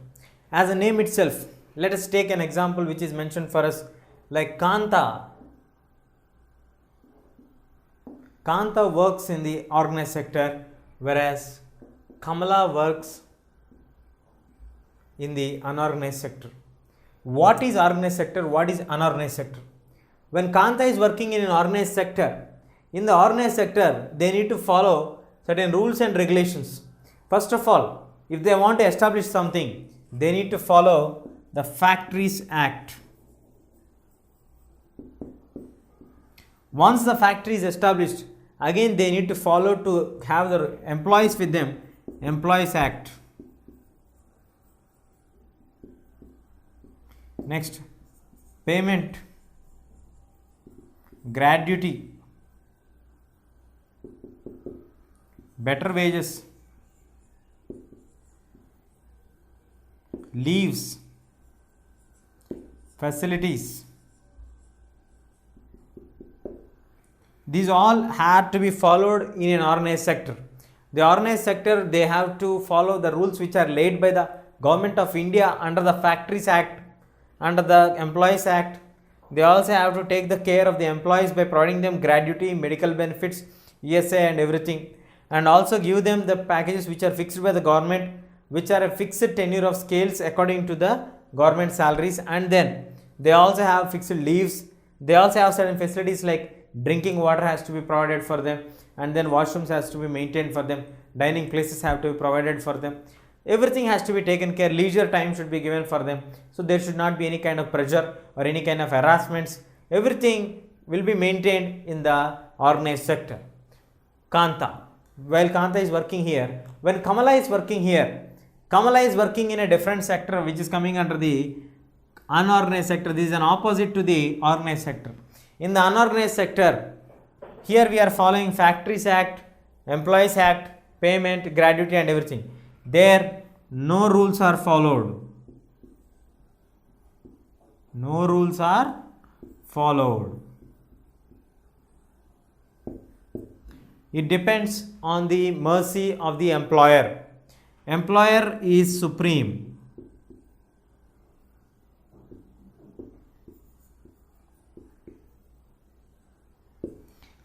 As a name itself, let us take an example which is mentioned for us like Kanta. Kanta works in the organized sector whereas Kamala works in the unorganized sector. What is organized sector? What is unorganized sector? When Kanta is working in an organized sector, in the organized sector, they need to follow certain rules and regulations. First of all, if they want to establish something, they need to follow the Factories Act. Once the factory is established, again they need to follow to have the employees with them, Employees Act. Next, payment, gratuity, better wages, leaves, facilities, These all had to be followed in an organized sector. The organized sector, they have to follow the rules which are laid by the Government of India under the Factories Act, under the Employees Act. They also have to take the care of the employees by providing them gratuity, medical benefits, ESA and everything, and also give them the packages which are fixed by the government, which are a fixed tenure of scales according to the government salaries, and then they also have fixed leaves. They also have certain facilities like drinking water has to be provided for them, and then washrooms has to be maintained for them, dining places have to be provided for them. Everything has to be taken care, leisure time should be given for them. So there should not be any kind of pressure or any kind of harassments. Everything will be maintained in the organized sector. Kanta. While Kanta is working here, when Kamala is working here, Kamala is working in a different sector which is coming under the unorganized sector. This is an opposite to the organized sector. In the unorganized sector, here we are following Factories Act, Employees Act, payment, gratuity and everything. There no rules are followed. No rules are followed. It depends on the mercy of the employer. Employer is supreme.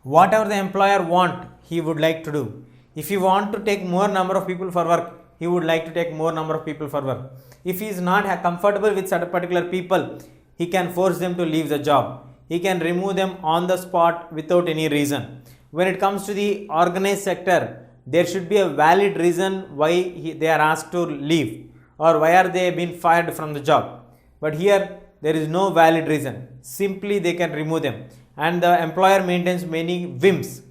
Whatever the employer want, he would like to do. If he want to take more number of people for work, he would like to take more number of people for work. If he is not comfortable with certain particular people, he can force them to leave the job. He can remove them on the spot without any reason. When it comes to the organized sector, there should be a valid reason why they are asked to leave or why are they being fired from the job. But here there is no valid reason. Simply they can remove them. And the employer maintains many whims.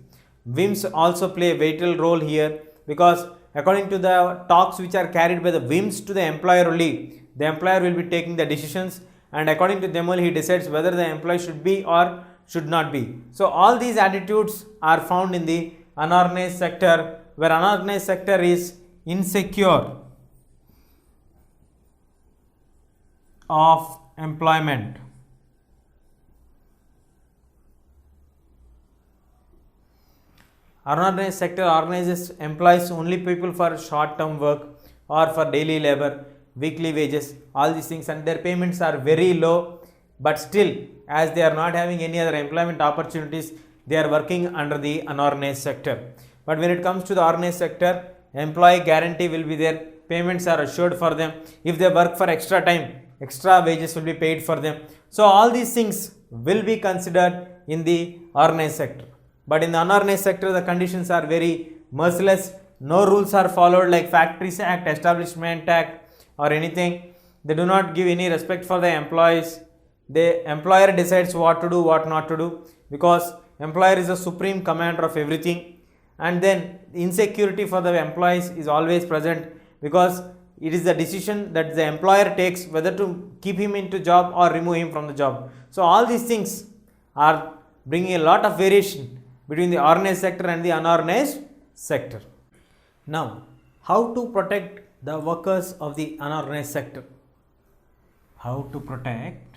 Whims also play a vital role here, because according to the talks which are carried by the whims to the employer only, the employer will be taking the decisions, and according to them only he decides whether the employee should be or should not be. So all these attitudes are found in the unorganized sector, where unorganized sector is insecure of employment. Unorganized sector organizes employs only people for short term work or for daily labor, weekly wages, all these things, and their payments are very low, but still as they are not having any other employment opportunities, they are working under the unorganized sector. But when it comes to the organized sector, employee guarantee will be there, payments are assured for them. If they work for extra time, extra wages will be paid for them. So all these things will be considered in the organized sector. But in the unorganized sector, the conditions are very merciless. No rules are followed like Factories Act, Establishment Act or anything. They do not give any respect for the employees. The employer decides what to do, what not to do, because employer is the supreme commander of everything. And then insecurity for the employees is always present, because it is the decision that the employer takes whether to keep him into job or remove him from the job. So all these things are bringing a lot of variation between the organized sector and the unorganized sector. Now, how to protect the workers of the unorganized sector? How to protect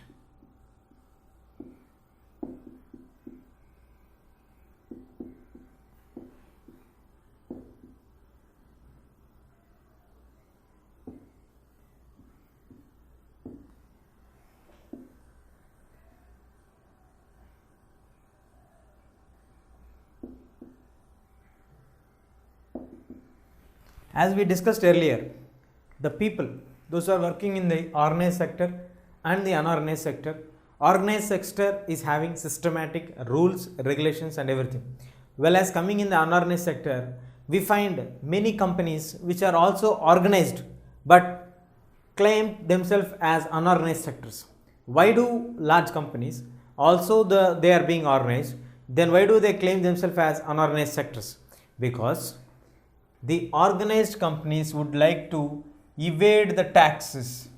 as we discussed earlier, the people, those who are working in the organized sector and the unorganized sector, organized sector is having systematic rules, regulations and everything. Well, as coming in the unorganized sector, we find many companies which are also organized but claim themselves as unorganized sectors. Why do large companies also they are being organized, then why do they claim themselves as unorganized sectors? Because the organized companies would like to evade the taxes.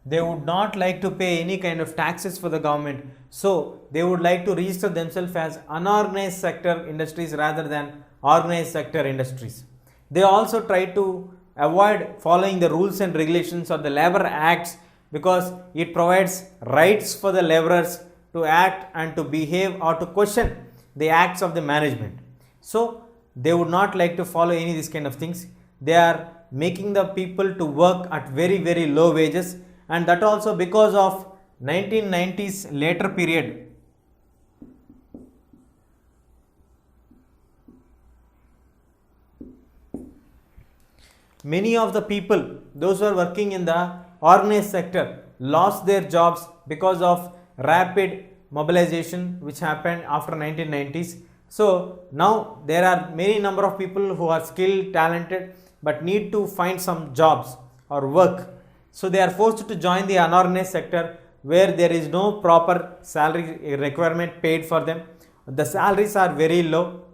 They would not like to pay any kind of taxes for the government. So they would like to register themselves as unorganized sector industries rather than organized sector industries. They also try to avoid following the rules and regulations or the labor acts, because it provides rights for the laborers to act and to behave or to question the acts of the management. So they would not like to follow any of these kind of things. They are making the people to work at very low wages, and that also because of 1990s later period. Many of the people, those who are working in the organized sector, lost their jobs because of rapid mobilization which happened after 1990s. So now there are many number of people who are skilled, talented, but need to find some jobs or work. So they are forced to join the unorganized sector where there is no proper salary requirement paid for them. The salaries are very low.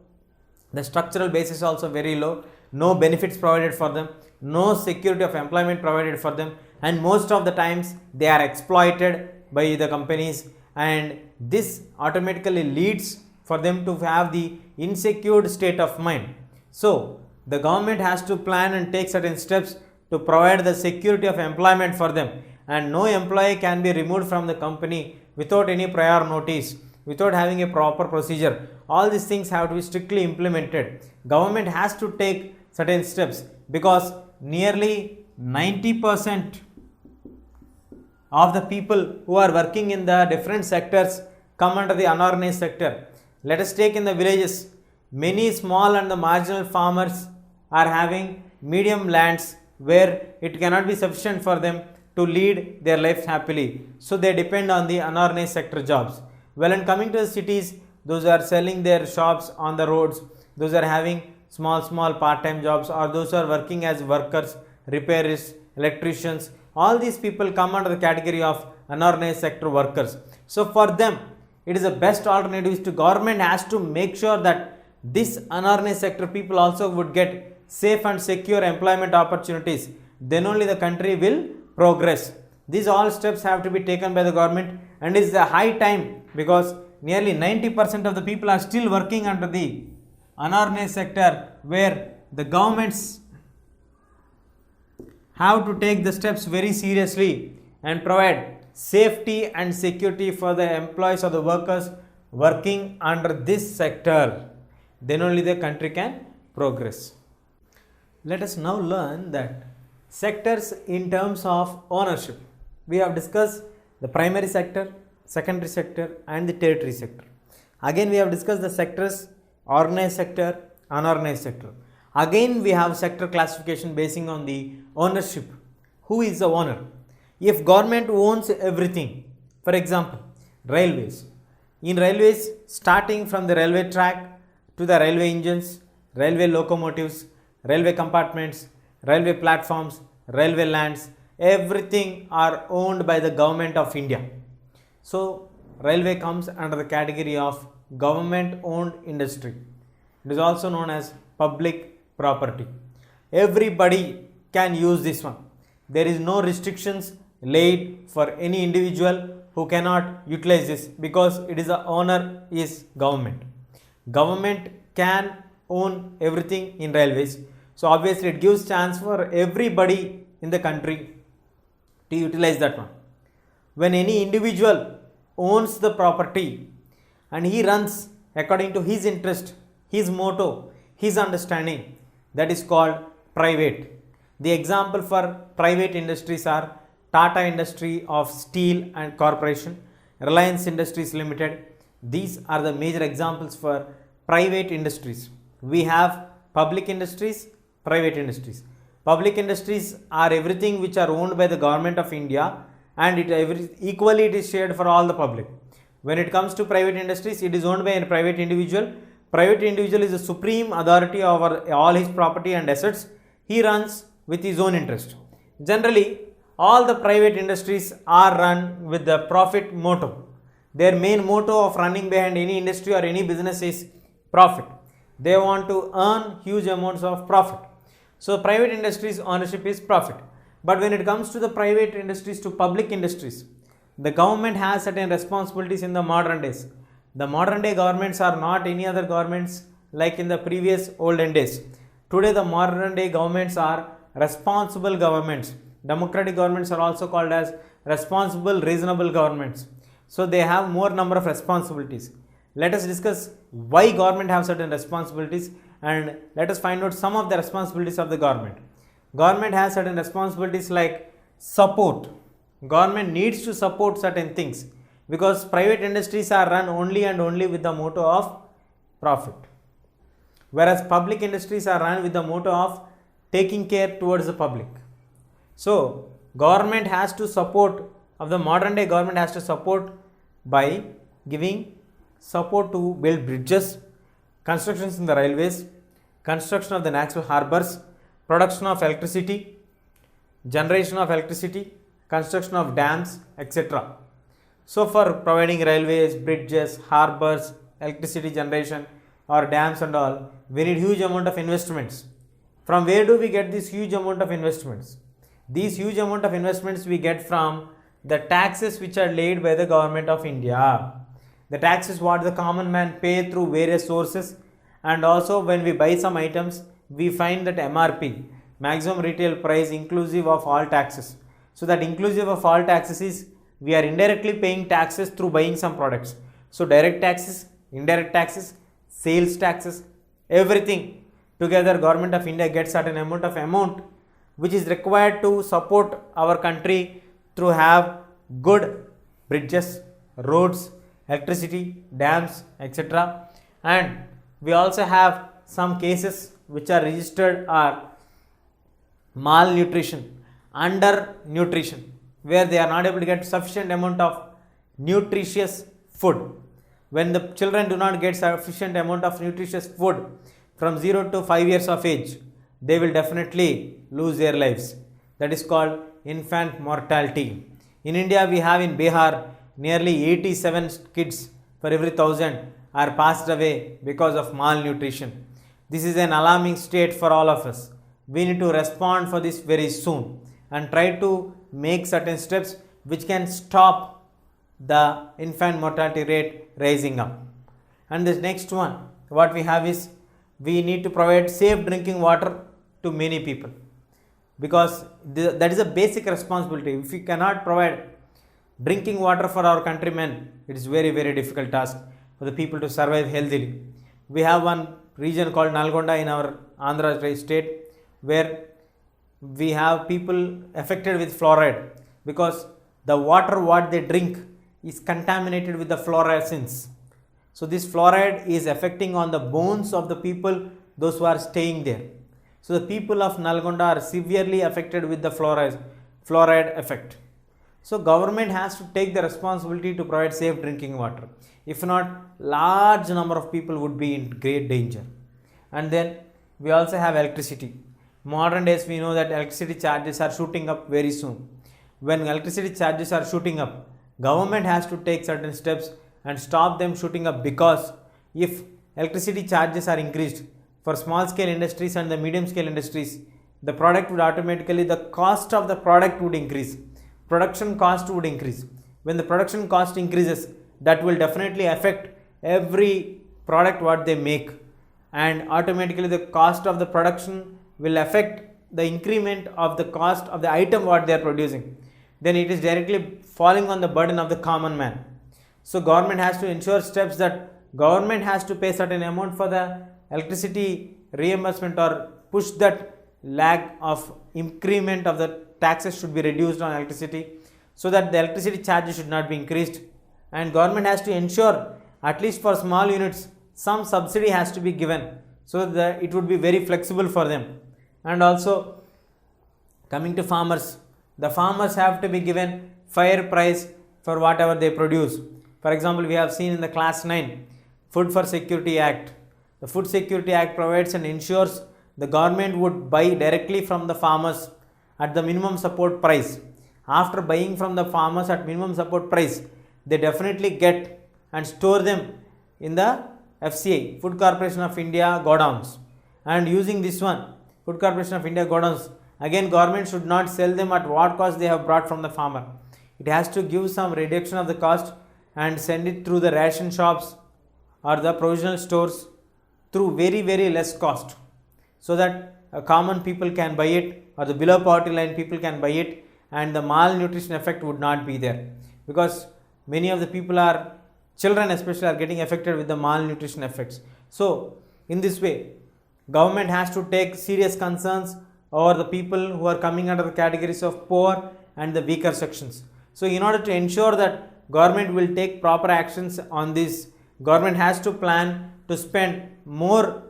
The structural basis also very low. No benefits provided for them. No security of employment provided for them. And most of the times they are exploited by the companies, and this automatically leads for them to have the insecure state of mind. So the government has to plan and take certain steps to provide the security of employment for them, and no employee can be removed from the company without any prior notice, without having a proper procedure. All these things have to be strictly implemented. Government has to take certain steps because nearly 90% of the people who are working in the different sectors come under the unorganized sector. Let us take in the villages. Many small and the marginal farmers are having medium lands where it cannot be sufficient for them to lead their lives happily. So they depend on the unorganized sector jobs. Well, and coming to the cities, those are selling their shops on the roads, those are having small part-time jobs, or those are working as workers, repairists, electricians. All these people come under the category of unorganized sector workers. So for them, it is the best alternative to government has to make sure that this unorganized sector people also would get safe and secure employment opportunities. Then only the country will progress. These all steps have to be taken by the government, and it is a high time because nearly 90% of the people are still working under the unorganized sector, where the governments have to take the steps very seriously and provide safety and security for the employees or the workers working under this sector. Then only the country can progress. Let us now learn that sectors in terms of ownership. We have discussed the primary sector, secondary sector, and the tertiary sector. Again we have discussed the sectors: organized sector, unorganized sector. Again we have sector classification basing on the ownership. Who is the owner? If government owns everything, for example railways. In railways, starting from the railway track to the railway engines, railway locomotives, railway compartments, railway platforms, railway lands, everything are owned by the government of India. So railway comes under the category of government owned industry. It is also known as public property. Everybody can use this one. There is no restrictions laid for any individual who cannot utilize this because it is the owner is government. Government can own everything in railways. So obviously it gives chance for everybody in the country to utilize that one. When any individual owns the property and he runs according to his interest, his motto, his understanding, that is called private. The example for private industries are Tata Industry of Steel and Corporation, Reliance Industries Limited. These are the major examples for private industries. We have public industries, private industries. Public industries are everything which are owned by the government of India, and equally it is shared for all the public. When it comes to private industries, it is owned by a private individual. Private individual is the supreme authority over all his property and assets. He runs with his own interest. Generally, all the private industries are run with the profit motto. Their main motto of running behind any industry or any business is profit. They want to earn huge amounts of profit. So private industries ownership is profit. But when it comes to the private industries to public industries, the government has certain responsibilities in the modern days. The modern day governments are not any other governments like in the previous olden days. Today the modern day governments are responsible governments. Democratic governments are also called as responsible, reasonable governments. So they have more number of responsibilities. Let us discuss why government have certain responsibilities, and let us find out some of the responsibilities of the government. Government has certain responsibilities like support. Government needs to support certain things because private industries are run only and only with the motto of profit, whereas public industries are run with the motto of taking care towards the public. So government has to support, of the modern day government has to support by giving support to build bridges, constructions in the railways, construction of the natural harbors, production of electricity, generation of electricity, construction of dams, etc. So for providing railways, bridges, harbors, electricity generation or dams and all, we need huge amount of investments. From where do we get this huge amount of investments? These huge amount of investments we get from the taxes which are laid by the government of India. The taxes what the common man pay through various sources, and also when we buy some items we find that MRP, maximum retail price, inclusive of all taxes. So that inclusive of all taxes is we are indirectly paying taxes through buying some products. So direct taxes, indirect taxes, sales taxes, everything together government of India gets certain amount which is required to support our country through have good bridges, roads, electricity, dams, etc. And we also have some cases which are registered are malnutrition, undernutrition, where they are not able to get sufficient amount of nutritious food. When the children do not get sufficient amount of nutritious food from 0 to 5 years of age, they will definitely lose their lives. That is called infant mortality. In India, we have in Bihar nearly 87 kids for every 1000 are passed away because of malnutrition. This is an alarming state for all of us. We need to respond for this very soon and try to make certain steps which can stop the infant mortality rate rising up. And this next one, what we have is we need to provide safe drinking water to many people, because that is a basic responsibility. If we cannot provide drinking water for our countrymen, it is very difficult task for the people to survive healthily. We have one region called Nalgonda in our Andhra state where we have people affected with fluoride because the water what they drink is contaminated with the fluorescence. So this fluoride is affecting on the bones of the people, those who are staying there. So the people of Nalgonda are severely affected with the fluoride effect. So government has to take the responsibility to provide safe drinking water. If not, large number of people would be in great danger. And then we also have electricity. Modern days we know that electricity charges are shooting up very soon. When electricity charges are shooting up, government has to take certain steps and stop them shooting up, because if electricity charges are increased for small scale industries and the medium scale industries, the product would automatically, the cost of the product would increase. Production cost would increase. When the production cost increases, that will definitely affect every product what they make, and automatically the cost of the production will affect the increment of the cost of the item what they are producing. Then it is directly falling on the burden of the common man. So government has to ensure steps that government has to pay certain amount for the electricity reimbursement, or push that lag of increment of the taxes should be reduced on electricity, so that the electricity charges should not be increased. And government has to ensure at least for small units some subsidy has to be given, so that it would be very flexible for them. And also coming to farmers, the farmers have to be given fair price for whatever they produce. For example, we have seen in the class 9 Food for Security Act. The Food Security Act provides and ensures the government would buy directly from the farmers at the minimum support price. After buying from the farmers at minimum support price, they definitely get and store them in the FCI, Food Corporation of India godowns. And using this one, Food Corporation of India godowns, again government should not sell them at what cost they have brought from the farmer. It has to give some reduction of the cost and send it through the ration shops or the provisional stores through very less cost, so that common people can buy it, or the below poverty line people can buy it, and the malnutrition effect would not be there. Because Many of the people are, children especially, are getting affected with the malnutrition effects. So in this way, government has to take serious concerns over the people who are coming under the categories of poor and the weaker sections. So in order to ensure that government will take proper actions on this, government has to plan to spend more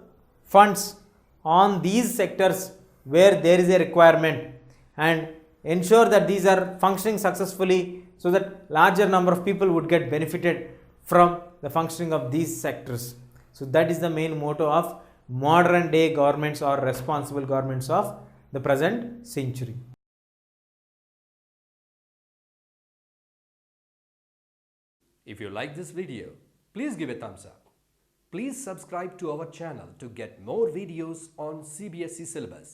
funds on these sectors where there is a requirement, and ensure that these are functioning successfully so that larger number of people would get benefited from the functioning of these sectors. So that is the main motto of modern day governments or responsible governments of the present century. If you like this video, please give a thumbs up. Please subscribe to our channel to get more videos on CBSE syllabus.